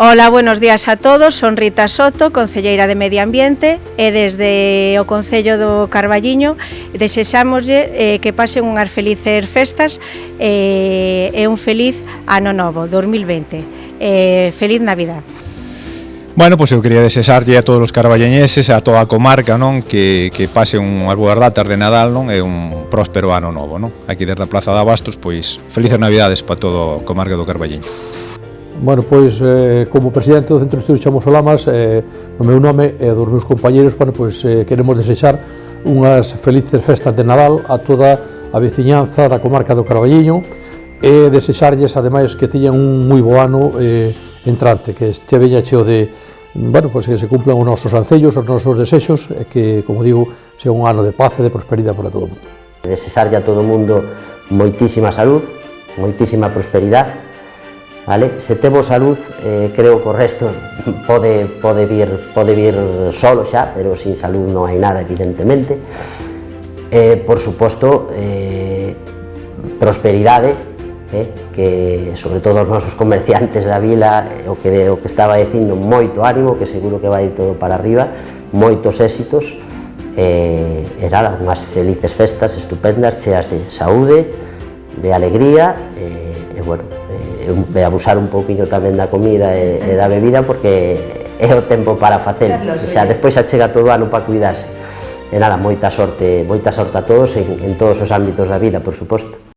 Ola, buenos días a todos, son Rita Soto, concelleira de Medio Ambiente, e desde o Concello do Carballiño desexámoslle que pasen unhas felices festas e un feliz ano novo, 2020. Feliz Navidad. Bueno, pois eu quería desexarlle a todos os carballeñeses, a toda a comarca, non, que pasen unhas boas datas de Nadal, non, e un próspero ano novo, non. Aquí desde a Plaza de Abastos, pois felices Navidades para todo a comarca do Carballiño. Bueno, pois, como presidente do Centro de Estudios Chamo Solamas, no meu nome e dos meus compañeros, bueno, pois, queremos desexar unhas felices festas de Nadal a toda a veciñanza da comarca do Carballiño e desexarlles, ademais, que teñan un moi bo ano entrante, que este veña cheo de, bueno, pois, que se cumplan os nosos ancellos, os nosos desexos, e que, como digo, sea un ano de paz e de prosperidade para todo o mundo. Desexarlle a todo o mundo moitísima salud, moitísima prosperidade. Vale? Se temos salud, creo que o resto pode vir solo xa, pero sin salud non hai nada, evidentemente. Por suposto, prosperidade, que sobre todo os nosos comerciantes da vila, o que estaba dicindo, moito ánimo, que seguro que vai todo para arriba, moitos éxitos, e nada, unhas felices festas estupendas, cheas de saúde, de alegría, e bueno, abusar un pouquiño tamén da comida e da bebida, porque é o tempo para facelo, xa despois xa chega todo o ano para cuidarse. E nada, moita sorte a todos en todos os ámbitos da vida, por suposto.